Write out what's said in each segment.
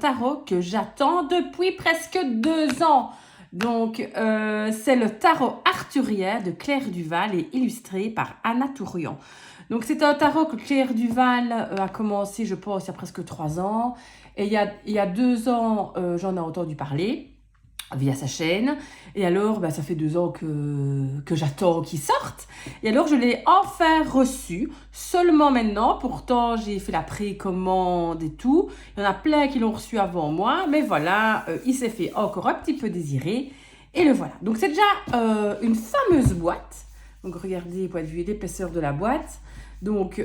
tarot que j'attends depuis presque 2 ans. Donc, c'est le tarot arthurien de Claire Duval et illustré par Anna Tourian. Donc, c'est un tarot que Claire Duval a commencé, je pense, il y a presque 3 ans. Et il y a 2 ans, j'en ai entendu parler via sa chaîne. Et alors, ça fait 2 ans que j'attends qu'il sorte. Et alors, je l'ai enfin reçu, seulement maintenant. Pourtant, j'ai fait la précommande et tout. Il y en a plein qui l'ont reçu avant moi. Mais voilà, il s'est fait encore un petit peu désirer. Et le voilà. Donc, c'est déjà une fameuse boîte. Donc, regardez, point de vue l'épaisseur de la boîte. Donc,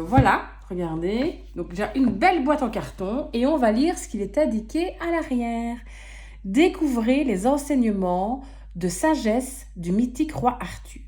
voilà, regardez. Donc, déjà une belle boîte en carton. Et on va lire ce qu'il est indiqué à l'arrière. Découvrez les enseignements de sagesse du mythique roi Arthur.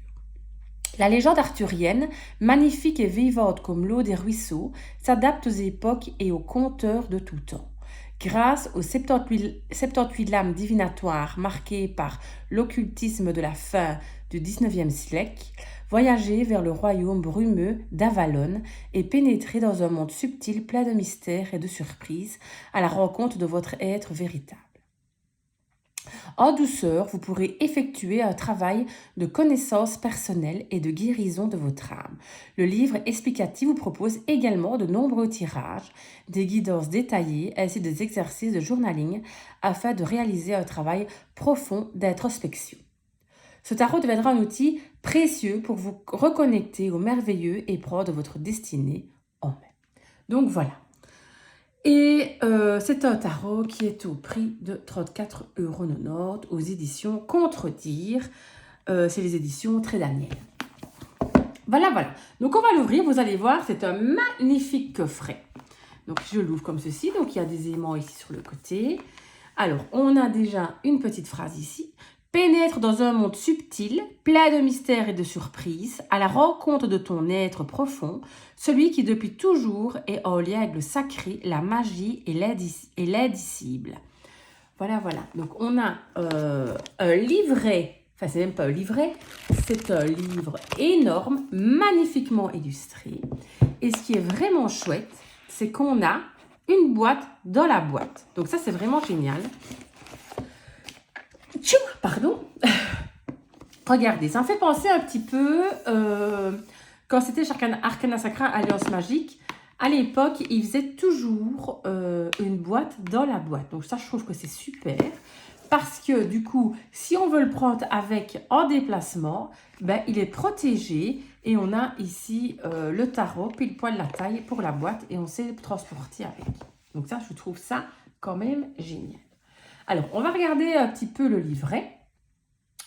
La légende arthurienne, magnifique et vivante comme l'eau des ruisseaux, s'adapte aux époques et aux conteurs de tout temps. Grâce aux 78 lames divinatoires marquées par l'occultisme de la fin du XIXe siècle, voyagez vers le royaume brumeux d'Avalon et pénétrez dans un monde subtil plein de mystères et de surprises à la rencontre de votre être véritable. En douceur, vous pourrez effectuer un travail de connaissance personnelle et de guérison de votre âme. Le livre explicatif vous propose également de nombreux tirages, des guidances détaillées ainsi que des exercices de journaling afin de réaliser un travail profond d'introspection. Ce tarot deviendra un outil précieux pour vous reconnecter au merveilleux et prendre votre destinée en main. Donc voilà. Et c'est un tarot qui est au prix de 34,90 € aux éditions Contredire. C'est les éditions Très Daniel. Voilà, voilà. Donc on va l'ouvrir, vous allez voir, c'est un magnifique coffret. Donc je l'ouvre comme ceci, donc il y a des aimants ici sur le côté. Alors, on a déjà une petite phrase ici. Pénètre dans un monde subtil, plein de mystères et de surprises, à la rencontre de ton être profond, celui qui depuis toujours est en lien avec le sacré, la magie et l'indicible. Voilà, voilà. Donc, on a un livret, enfin, c'est même pas un livret, c'est un livre énorme, magnifiquement illustré. Et ce qui est vraiment chouette, c'est qu'on a une boîte dans la boîte. Donc, ça, c'est vraiment génial. Pardon. Regardez, ça me fait penser un petit peu quand c'était Arcana Sacra Alliance Magique. À l'époque, ils faisaient toujours une boîte dans la boîte. Donc ça, je trouve que c'est super. Parce que du coup, si on veut le prendre avec en déplacement, il est protégé. Et on a ici le tarot, pile poil la taille pour la boîte. Et on sait le transporter avec. Donc ça, je trouve ça quand même génial. Alors, on va regarder un petit peu le livret.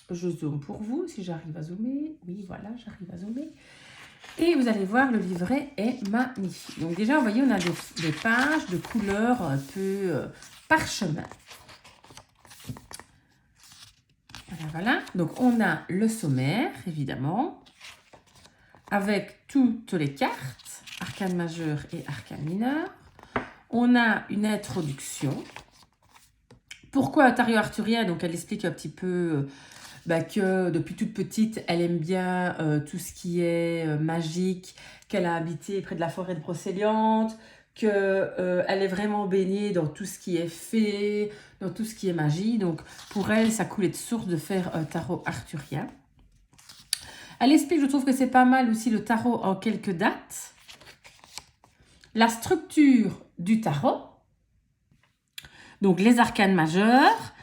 Je zoome pour vous, si j'arrive à zoomer. Oui, voilà, j'arrive à zoomer. Et vous allez voir, le livret est magnifique. Donc déjà, vous voyez, on a des pages de couleurs un peu parchemin. Voilà, voilà. Donc, on a le sommaire, évidemment, avec toutes les cartes, arcane majeur et arcane mineur. On a une introduction. Pourquoi un tarot arthurien? Donc, elle explique un petit peu que depuis toute petite, elle aime bien tout ce qui est magique, qu'elle a habité près de la forêt de Brocéliande, qu'elle est vraiment baignée dans tout ce qui est fée, dans tout ce qui est magie. Donc, pour elle, ça coulait de source de faire un tarot arthurien. Elle explique, je trouve que c'est pas mal aussi le tarot en quelques dates. La structure du tarot. Donc, les arcanes majeures.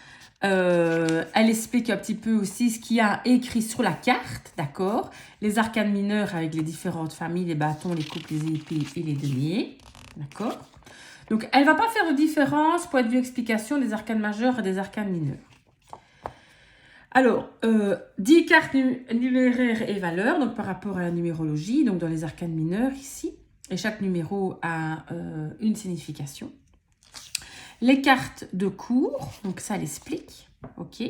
Elle explique un petit peu aussi ce qu'il y a écrit sur la carte, d'accord? Les arcanes mineurs avec les différentes familles, les bâtons, les coupes, les épées et les deniers, d'accord? Donc, elle ne va pas faire de différence, point de vue explication, des arcanes majeures et des arcanes mineurs. Alors, 10 cartes numéraires et valeurs, donc par rapport à la numérologie, donc dans les arcanes mineurs ici, et chaque numéro a une signification. Les cartes de cours, donc ça, elle explique, ok.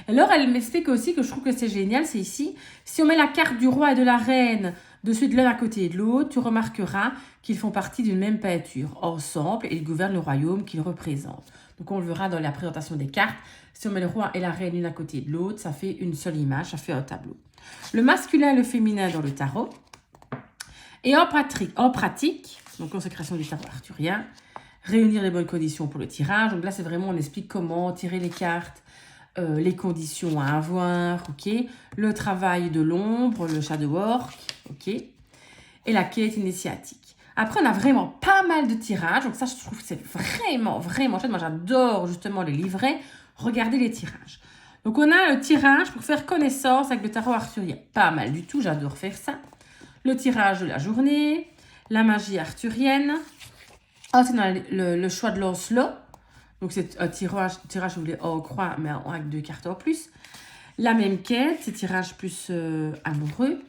Alors, elle m'explique aussi que je trouve que c'est génial, c'est ici. Si on met la carte du roi et de la reine de suite l'un à côté de l'autre, tu remarqueras qu'ils font partie d'une même peinture. Ensemble, ils gouvernent le royaume qu'ils représentent. Donc, on le verra dans la présentation des cartes. Si on met le roi et la reine l'une à côté de l'autre, ça fait une seule image, ça fait un tableau. Le masculin et le féminin dans le tarot. Et en pratique donc consécration du tarot arthurien, réunir les bonnes conditions pour le tirage. Donc là, c'est vraiment, on explique comment tirer les cartes, les conditions à avoir, ok. Le travail de l'ombre, le shadow work, ok. Et la quête initiatique. Après, on a vraiment pas mal de tirages. Donc ça, je trouve que c'est vraiment chouette. Moi, j'adore justement les livrets. Regardez les tirages. Donc, on a le tirage pour faire connaissance avec le tarot arthurien. Pas mal du tout, j'adore faire ça. Le tirage de la journée, la magie arthurienne. Ensuite, on a le choix de Lancelot. Donc, c'est un tirage, vous voulez, en croix, mais avec 2 cartes en plus. La même quête, c'est tirage plus amoureux.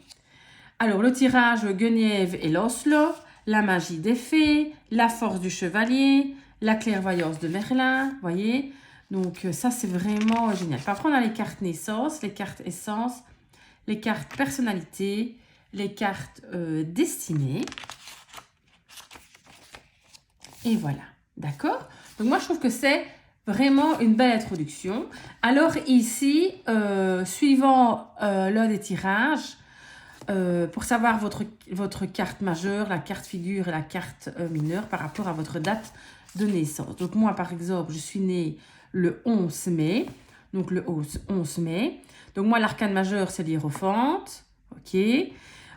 Alors, le tirage Guenièvre et Lancelot, la magie des fées, la force du chevalier, la clairvoyance de Merlin, voyez. Donc, ça, c'est vraiment génial. Après, on a les cartes naissance, les cartes essence, les cartes personnalité, les cartes destinées. Et voilà, d'accord? Donc, moi, je trouve que c'est vraiment une belle introduction. Alors, ici, suivant l'un des tirages, pour savoir votre carte majeure, la carte figure et la carte mineure par rapport à votre date de naissance. Donc, moi, par exemple, je suis née le 11 mai. Donc, le 11 mai. Donc, moi, l'arcane majeur, c'est l'hiérophante. OK.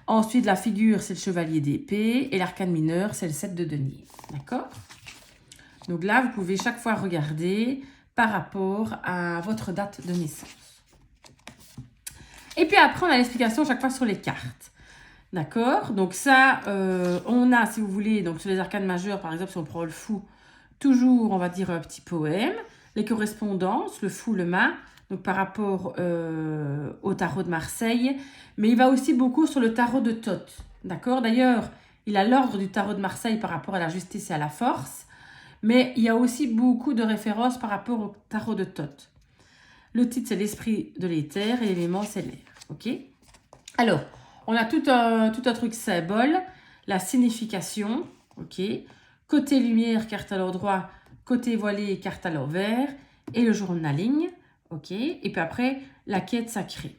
Ensuite, la figure, c'est le chevalier d'épée. Et l'arcane mineur, c'est le 7 de denier. D'accord? Donc là, vous pouvez chaque fois regarder par rapport à votre date de naissance. Et puis après, on a l'explication chaque fois sur les cartes. D'accord? Donc ça, on a, si vous voulez, donc sur les arcanes majeures, par exemple, si on prend le fou, toujours, on va dire, un petit poème. Les correspondances, le fou, le mât, donc par rapport au tarot de Marseille. Mais il va aussi beaucoup sur le tarot de Thoth. D'accord? D'ailleurs, il a l'ordre du tarot de Marseille par rapport à la justice et à la force. Mais il y a aussi beaucoup de références par rapport au tarot de Thoth. Le titre, c'est l'esprit de l'éther et l'élément, c'est l'air. OK? Alors, on a tout un truc symbole, la signification. OK? Côté lumière, carte à l'endroit. Côté voilé, carte à l'envers. Et le journaling. OK? Et puis après, la quête sacrée.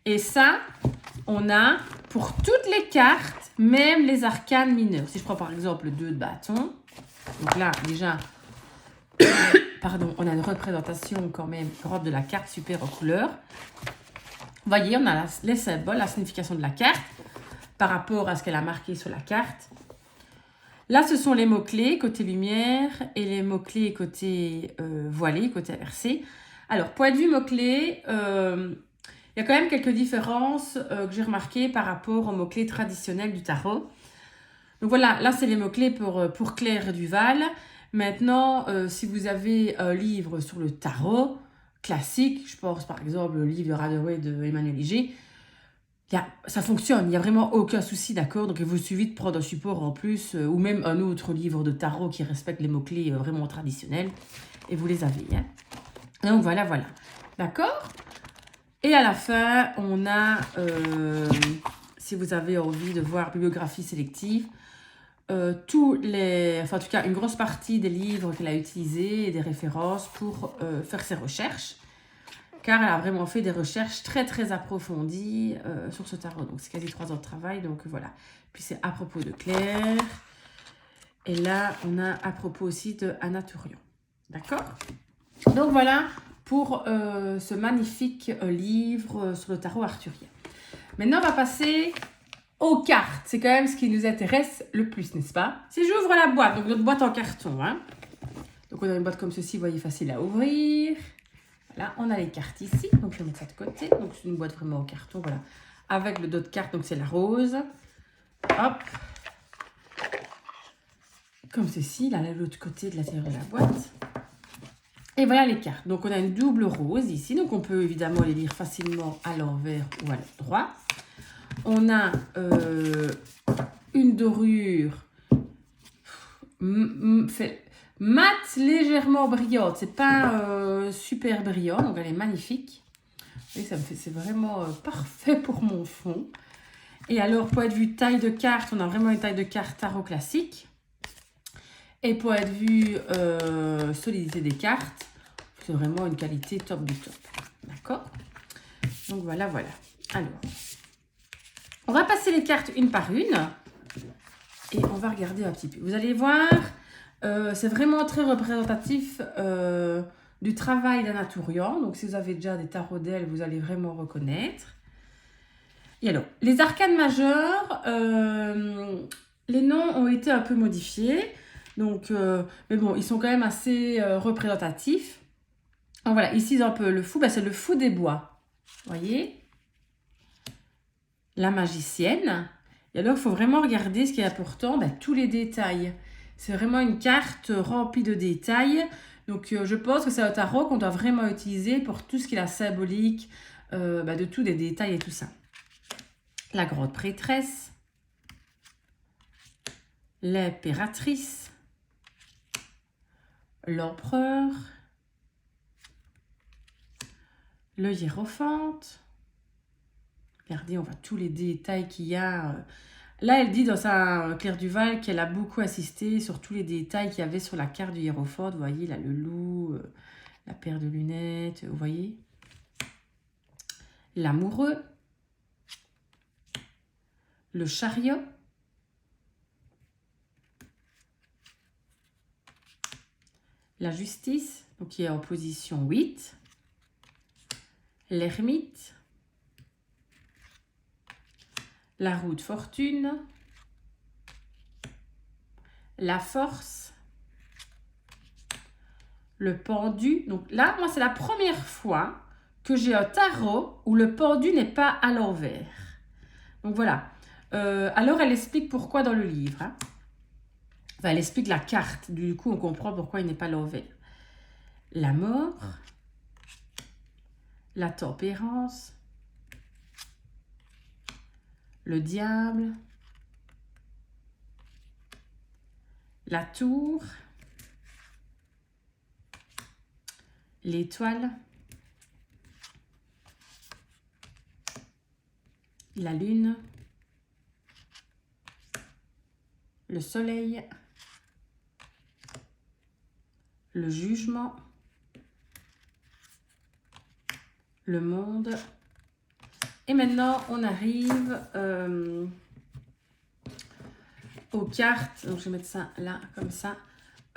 Et ça, on a pour toutes les cartes, même les arcanes mineures. Si je prends par exemple le 2 de bâton. Donc là, déjà, pardon, on a une représentation quand même grande de la carte super en couleur. Vous voyez, on a les symboles, la signification de la carte par rapport à ce qu'elle a marqué sur la carte. Là, ce sont les mots-clés côté lumière et les mots-clés côté voilé, côté inversé. Alors, point de vue mots-clés, il y a quand même quelques différences que j'ai remarquées par rapport aux mots-clés traditionnels du tarot. Donc voilà, là, c'est les mots-clés pour Claire Duval. Maintenant, si vous avez un livre sur le tarot classique, je pense par exemple le livre de Rider-Waite de Emmanuel Léger, ça fonctionne, il n'y a vraiment aucun souci, d'accord? Donc il vous suffit de prendre un support en plus ou même un autre livre de tarot qui respecte les mots-clés vraiment traditionnels et vous les avez. Hein? Donc voilà, d'accord? Et à la fin, on a, si vous avez envie de voir bibliographie sélective, en tout cas une grosse partie des livres qu'elle a utilisés et des références pour faire ses recherches, car elle a vraiment fait des recherches très approfondies sur ce tarot. Donc c'est quasi 3 ans de travail, donc voilà. Puis c'est à propos de Claire, et là on a à propos aussi de Anaturian. D'accord? Donc voilà pour ce magnifique livre sur le tarot arthurien. Maintenant on va passer aux cartes, c'est quand même ce qui nous intéresse le plus, n'est-ce pas? Si j'ouvre la boîte, donc notre boîte en carton, hein. Donc on a une boîte comme ceci, vous voyez, facile à ouvrir. Voilà, on a les cartes ici, donc je vais mettre ça de côté. Donc c'est une boîte vraiment en carton, voilà. Avec le dos de carte, donc c'est la rose. Hop. Comme ceci, là, de l'autre côté de l'intérieur de la boîte. Et voilà les cartes. Donc on a une double rose ici, donc on peut évidemment les lire facilement à l'envers ou à l'endroit. On a une dorure mat légèrement brillante. C'est pas super brillant, donc elle est magnifique. Et c'est vraiment parfait pour mon fond. Et alors, point de vue taille de carte, on a vraiment une taille de carte tarot classique. Et point de vue solidité des cartes, c'est vraiment une qualité top du top. D'accord? Donc voilà. Alors, on va passer les cartes une par une et on va regarder un petit peu. Vous allez voir, C'est vraiment très représentatif du travail d'Anaturian. Donc, si vous avez déjà des tarots d'elle, vous allez vraiment reconnaître. Et alors, les arcanes majeures, les noms ont été un peu modifiés. Donc, mais bon, ils sont quand même assez représentatifs. Donc voilà, ici, un peu le fou, c'est le fou des bois. Vous voyez? La magicienne. Et alors, il faut vraiment regarder ce qui est important, tous les détails. C'est vraiment une carte remplie de détails. Donc, je pense que c'est un tarot qu'on doit vraiment utiliser pour tout ce qui est la symbolique, de tous les détails et tout ça. La grande prêtresse. L'impératrice. L'empereur. Le hiérophante. Regardez, on voit tous les détails qu'il y a. Là, elle dit dans sa Claire Duval qu'elle a beaucoup assisté sur tous les détails qu'il y avait sur la carte du hiérophante. Vous voyez, là, le loup, la paire de lunettes, vous voyez. L'amoureux. Le chariot. La justice, donc qui est en position 8. L'ermite. La roue de fortune. La force. Le pendu. Donc là, moi, c'est la première fois que j'ai un tarot où le pendu n'est pas à l'envers. Donc voilà. Alors, elle explique pourquoi dans le livre. Hein. Enfin, elle explique la carte. Du coup, on comprend pourquoi il n'est pas à l'envers. La mort. La tempérance. Le diable. La tour. L'étoile. La lune. Le soleil. Le jugement. Le monde. Et maintenant, on arrive aux cartes. Donc, je vais mettre ça là, comme ça.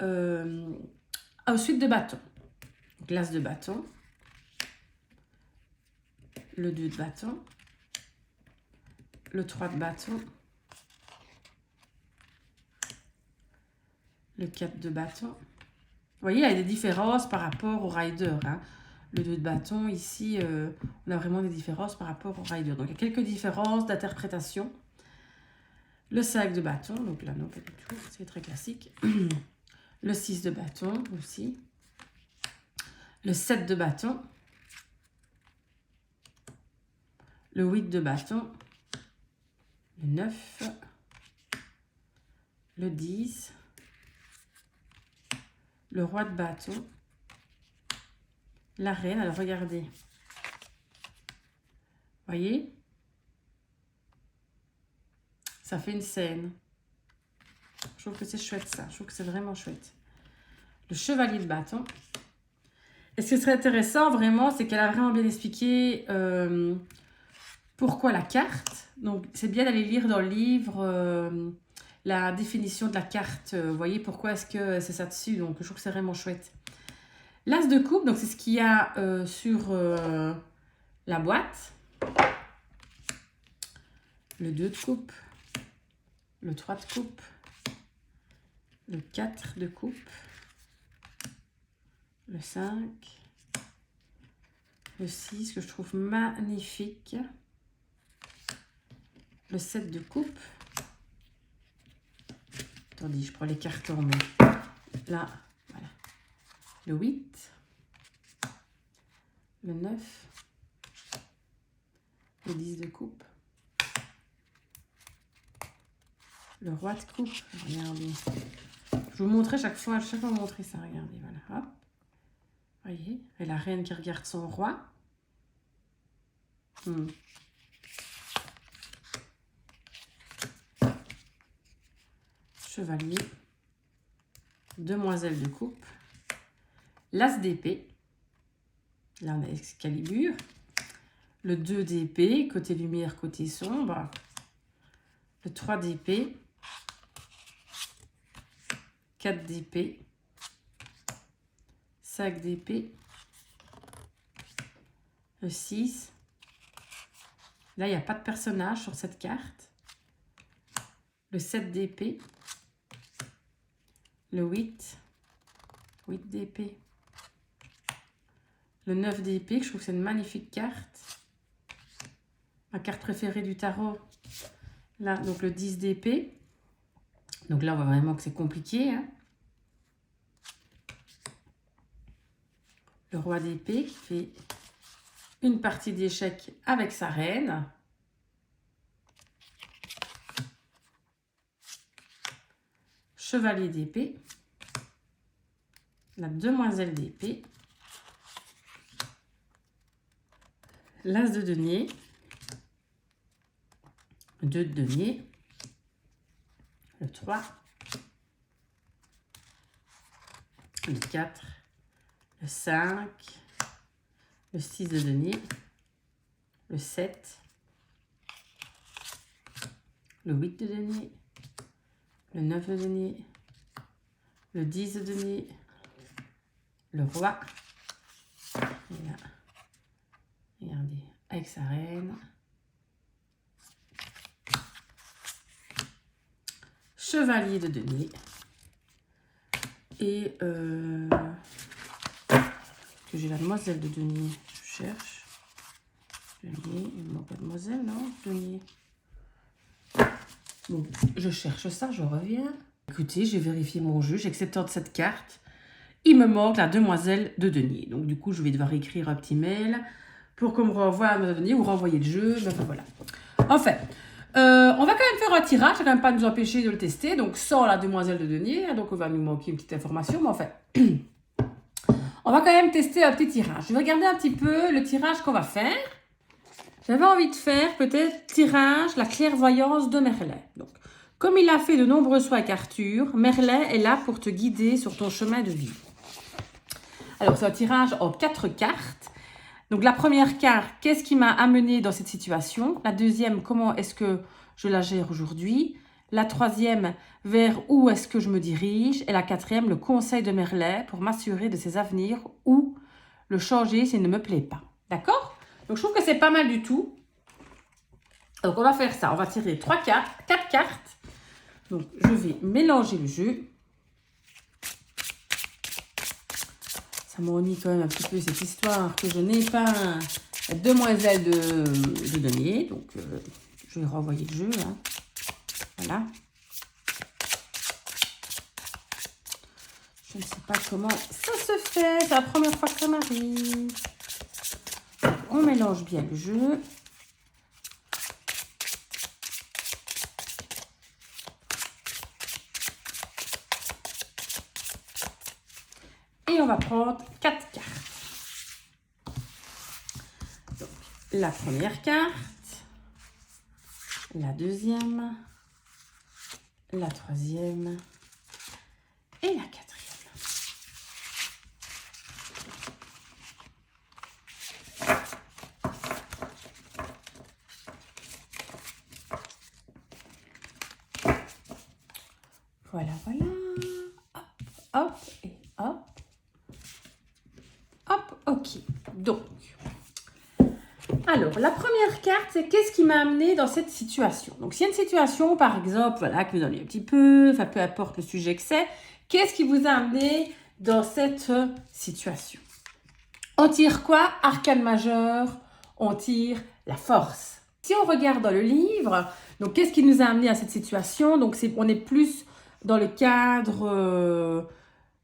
Aux suites de bâton. L'as de bâton. Le 2 de bâton. Le 3 de bâton. Le 4 de bâton. Vous voyez, il y a des différences par rapport au rider. Hein. Le 2 de bâton, ici, on a vraiment des différences par rapport au rider. Donc, il y a quelques différences d'interprétation. Le 5 de bâton, donc là, non, pas du tout, c'est très classique. Le 6 de bâton aussi. Le 7 de bâton. Le 8 de bâton. Le 9. Le 10. Le roi de bâton. La reine, alors regardez. Voyez? Ça fait une scène. Je trouve que c'est chouette ça. Je trouve que c'est vraiment chouette. Le chevalier de bâton. Et ce qui serait intéressant vraiment, c'est qu'elle a vraiment bien expliqué pourquoi la carte. Donc, c'est bien d'aller lire dans le livre la définition de la carte. Vous voyez pourquoi est-ce que c'est ça dessus. Donc, je trouve que c'est vraiment chouette. L'as de coupe, donc c'est ce qu'il y a sur la boîte. Le 2 de coupe. Le 3 de coupe. Le 4 de coupe. Le 5. Le 6 que je trouve magnifique. Le 7 de coupe. Attendez, je prends les cartons. Mais là, voilà. Le 8. Le 9. Le 10 de coupe. Le roi de coupe. Regardez. Je vous montrerai chaque fois vous montrer ça. Regardez, voilà. Hop. Voyez. Et la reine qui regarde son roi. Chevalier. Demoiselle de coupe. L'as d'épée. Là, on a Excalibur. Le 2 d'épée, côté lumière, côté sombre. Le 3 d'épée. 4 d'épée, 5 d'épée, le 6. Là, il n'y a pas de personnage sur cette carte. Le 7 d'épée, le 8, 8 d'épée, le 9 d'épée, je trouve que c'est une magnifique carte. Ma carte préférée du tarot. Là, donc le 10 d'épée. Donc là, on voit vraiment que c'est compliqué. Hein. Le roi d'épée qui fait une partie d'échec avec sa reine. Chevalier d'épée. La demoiselle d'épée. L'as de denier. 2 de denier. Le 3. Le 4. Le 5. Le 6 de denier. Le 7. Le 8 de denier. Le 9 de denier. Le 10 de denier. Le roi. Et là, regardez, avec sa reine. Chevalier de denier. Et que j'ai la demoiselle de denier. Je cherche. Denier, il manque pas de demoiselle, non? Denier. Bon, je cherche ça, je reviens. Écoutez, j'ai vérifié mon jeu, j'accepte cette carte. Il me manque la demoiselle de denier. Donc du coup, je vais devoir écrire un petit mail pour qu'on me renvoie à demoiselle de denier ou renvoyer le jeu. Ben, voilà. Enfin, on va quand même faire un tirage, ça va quand même pas nous empêcher de le tester. Donc sans la demoiselle de denier, donc on va nous manquer une petite information. Mais enfin, on va quand même tester un petit tirage. Je vais regarder un petit peu le tirage qu'on va faire. J'avais envie de faire peut-être tirage, la clairvoyance de Merlin. Donc, comme il a fait de nombreuses fois avec Arthur, Merlin est là pour te guider sur ton chemin de vie. Alors, c'est un tirage en 4 cartes. Donc, la première carte, qu'est-ce qui m'a amené dans cette situation? La deuxième, comment est-ce que je la gère aujourd'hui? La troisième, vers où est-ce que je me dirige? Et la quatrième, le conseil de Merlin pour m'assurer de ses avenirs ou le changer s'il ne me plaît pas. D'accord? Donc, je trouve que c'est pas mal du tout. Donc, on va faire ça. On va tirer 4 cartes. Donc, je vais mélanger le jeu. Ça m'ennuie quand même un petit peu cette histoire que je n'ai pas la demoiselle de denier. Donc, je vais renvoyer le jeu. Hein. Voilà. Je ne sais pas comment ça se fait. C'est la première fois que ça m'arrive. On mélange bien le jeu. Et on va prendre 4 cartes. Donc, la première carte, la deuxième, la troisième et la quatrième. Voilà, voilà. Hop, hop et hop. Hop, ok. Donc, alors, la première carte, c'est qu'est-ce qui m'a amené dans cette situation? Donc, s'il y a une situation, par exemple, voilà, que vous ennuie un petit peu, enfin, peu importe le sujet que c'est, qu'est-ce qui vous a amené dans cette situation? On tire quoi? Arcane majeur, on tire la force. Si on regarde dans le livre, donc, qu'est-ce qui nous a amené à cette situation? Donc, on est plus dans le cadre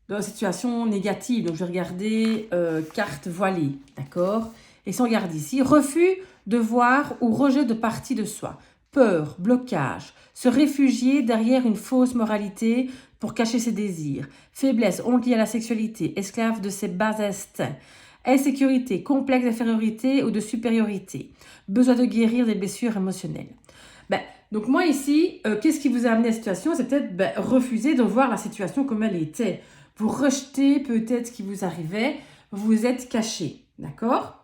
de la situation négative. Donc, je vais regarder carte voilée, d'accord? Et si on regarde ici, refus de voir ou rejet de partie de soi, peur, blocage, se réfugier derrière une fausse moralité pour cacher ses désirs, faiblesse, honte liée à la sexualité, esclave de ses bas instincts, insécurité, complexe d'infériorité ou de supériorité, besoin de guérir des blessures émotionnelles. Donc moi ici, qu'est-ce qui vous a amené à cette situation? C'est peut-être refuser de voir la situation comme elle était. Vous rejetez peut-être ce qui vous arrivait, vous êtes caché, d'accord?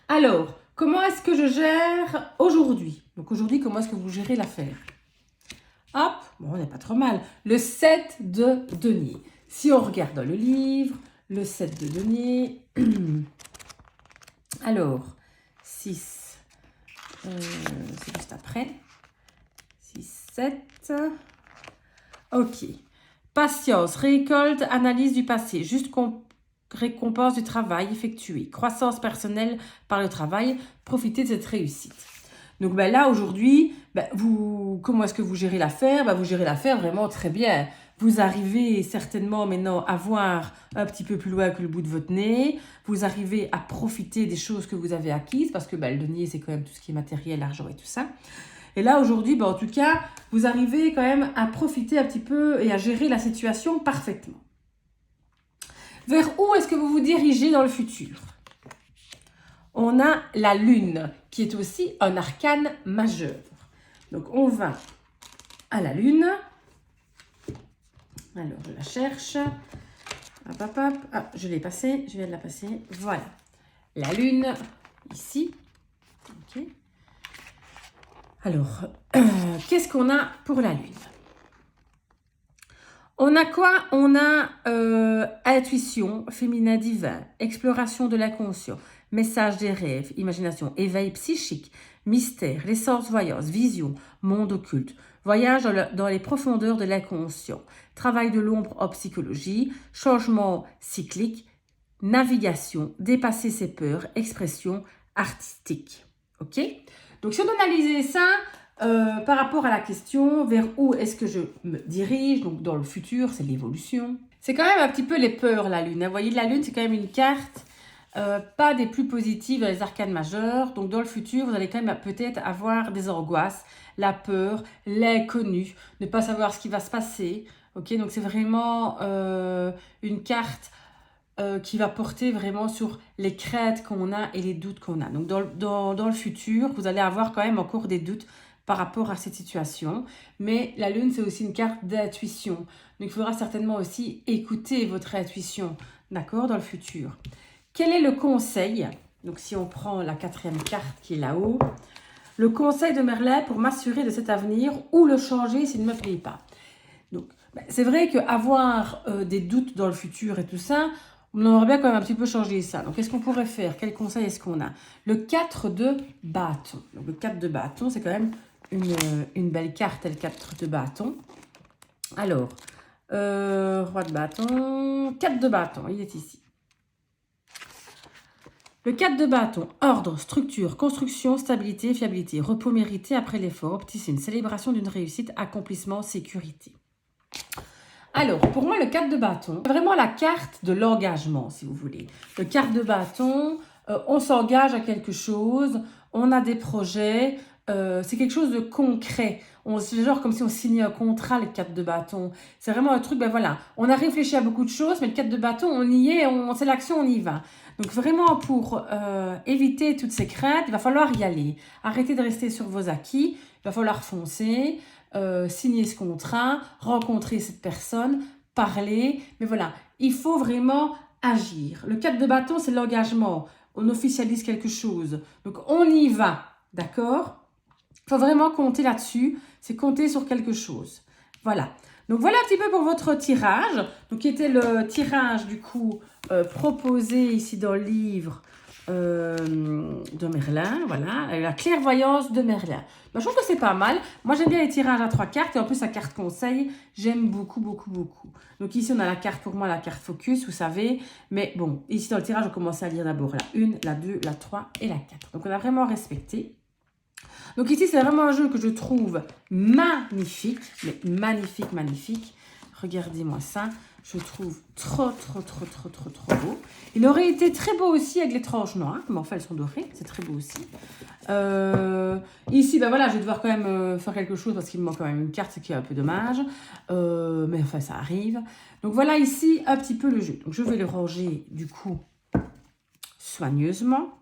Alors, comment est-ce que je gère aujourd'hui? Donc aujourd'hui, comment est-ce que vous gérez l'affaire? Hop, Bon, on n'est pas trop mal. Le 7 de denier. Si on regarde dans le livre, le 7 de denier. Alors, 6, c'est juste après. 6, 7. Ok. Patience, récolte, analyse du passé. Juste récompense du travail effectué. Croissance personnelle par le travail. Profitez de cette réussite. Donc ben là, aujourd'hui, comment est-ce que vous gérez l'affaire? Vous gérez l'affaire vraiment très bien. Vous arrivez certainement maintenant à voir un petit peu plus loin que le bout de votre nez. Vous arrivez à profiter des choses que vous avez acquises parce que le denier, c'est quand même tout ce qui est matériel, argent et tout ça. Et là, aujourd'hui, en tout cas, vous arrivez quand même à profiter un petit peu et à gérer la situation parfaitement. Vers où est-ce que vous vous dirigez dans le futur? On a la lune, qui est aussi un arcane majeur. Donc, on va à la lune. Alors, je la cherche. Hop, hop, hop. Ah, je l'ai passée. Je viens de la passer. Voilà. La lune, ici. Ok. Alors, qu'est-ce qu'on a pour la lune? On a quoi? On a intuition, féminin divin, exploration de l'inconscient, message des rêves, imagination, éveil psychique, mystère, l'essence voyance, vision, monde occulte, voyage dans les profondeurs de l'inconscient, travail de l'ombre en psychologie, changement cyclique, navigation, dépasser ses peurs, expression artistique. Ok? Donc si on analysait ça, par rapport à la question, vers où est-ce que je me dirige? Donc, dans le futur, c'est l'évolution. C'est quand même un petit peu les peurs, la Lune. Vous voyez, la Lune, c'est quand même une carte pas des plus positives dans les arcanes majeures. Donc, dans le futur, vous allez quand même peut-être avoir des angoisses, la peur, l'inconnu, ne pas savoir ce qui va se passer. Ok, donc c'est vraiment une carte qui va porter vraiment sur les craintes qu'on a et les doutes qu'on a. Donc, dans le futur, vous allez avoir quand même encore des doutes par rapport à cette situation. Mais la lune, c'est aussi une carte d'intuition. Donc, il faudra certainement aussi écouter votre intuition, d'accord, dans le futur. Quel est le conseil? Donc, si on prend la 4e carte qui est là-haut, le conseil de Merlin pour m'assurer de cet avenir ou le changer s'il ne me plaît pas. Donc, c'est vrai qu'avoir des doutes dans le futur et tout ça, on aimerait bien quand même un petit peu changer ça. Donc, qu'est-ce qu'on pourrait faire? Quel conseil est-ce qu'on a? Le 4 de bâton. Donc, le 4 de bâton, c'est quand même une belle carte, le 4 de bâton. Alors, roi de bâton, 4 de bâton, il est ici. Le 4 de bâton, ordre, structure, construction, stabilité, fiabilité, repos mérité après l'effort, opticine, célébration d'une réussite, accomplissement, sécurité. Alors, pour moi, le 4 de bâton, c'est vraiment la carte de l'engagement, si vous voulez. Le 4 de bâton, on s'engage à quelque chose, on a des projets, c'est quelque chose de concret. C'est genre comme si on signait un contrat, le 4 de bâton. C'est vraiment un truc, voilà, on a réfléchi à beaucoup de choses, mais le 4 de bâton, on y est, c'est l'action, on y va. Donc vraiment, pour éviter toutes ces craintes, il va falloir y aller. Arrêtez de rester sur vos acquis, il va falloir foncer. Signer ce contrat, rencontrer cette personne, parler. Mais voilà, il faut vraiment agir. Le 4 de bâton, c'est l'engagement. On officialise quelque chose. Donc, on y va. D'accord? Il faut vraiment compter là-dessus. C'est compter sur quelque chose. Voilà. Donc, voilà un petit peu pour votre tirage. Donc, qui était le tirage, du coup, proposé ici dans le livre de Merlin, voilà, la clairvoyance de Merlin. Je trouve que c'est pas mal. Moi, j'aime bien les tirages à 3 cartes et en plus, la carte conseil, j'aime beaucoup, beaucoup, beaucoup. Donc ici, on a la carte, pour moi, la carte focus, vous savez. Mais bon, ici, dans le tirage, on commence à lire d'abord la 1, la 2, la 3 et la 4. Donc, on a vraiment respecté. Donc ici, c'est vraiment un jeu que je trouve magnifique, mais magnifique, magnifique. Regardez-moi ça. Je trouve trop beau. Il aurait été très beau aussi avec les tranches noires. Mais enfin, elles sont dorées. C'est très beau aussi. Ici, voilà, je vais devoir quand même faire quelque chose parce qu'il me manque quand même une carte, ce qui est un peu dommage. Mais enfin, ça arrive. Donc voilà ici un petit peu le jeu. Donc je vais le ranger du coup soigneusement.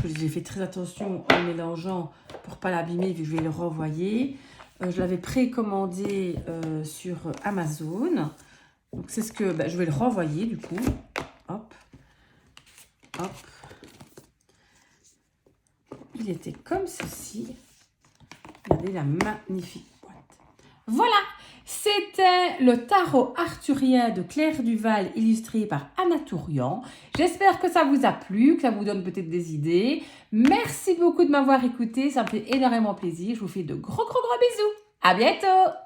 J'ai fait très attention en mélangeant pour pas l'abîmer vu que je vais le renvoyer. Je l'avais précommandé sur Amazon. Donc, c'est ce que je vais le renvoyer du coup. Hop. Hop. Il était comme ceci. Regardez la magnifique boîte. Voilà, c'était le tarot arthurien de Claire Duval illustré par Anna Tourian. J'espère que ça vous a plu, que ça vous donne peut-être des idées. Merci beaucoup de m'avoir écouté, ça me fait énormément plaisir. Je vous fais de gros bisous. À bientôt!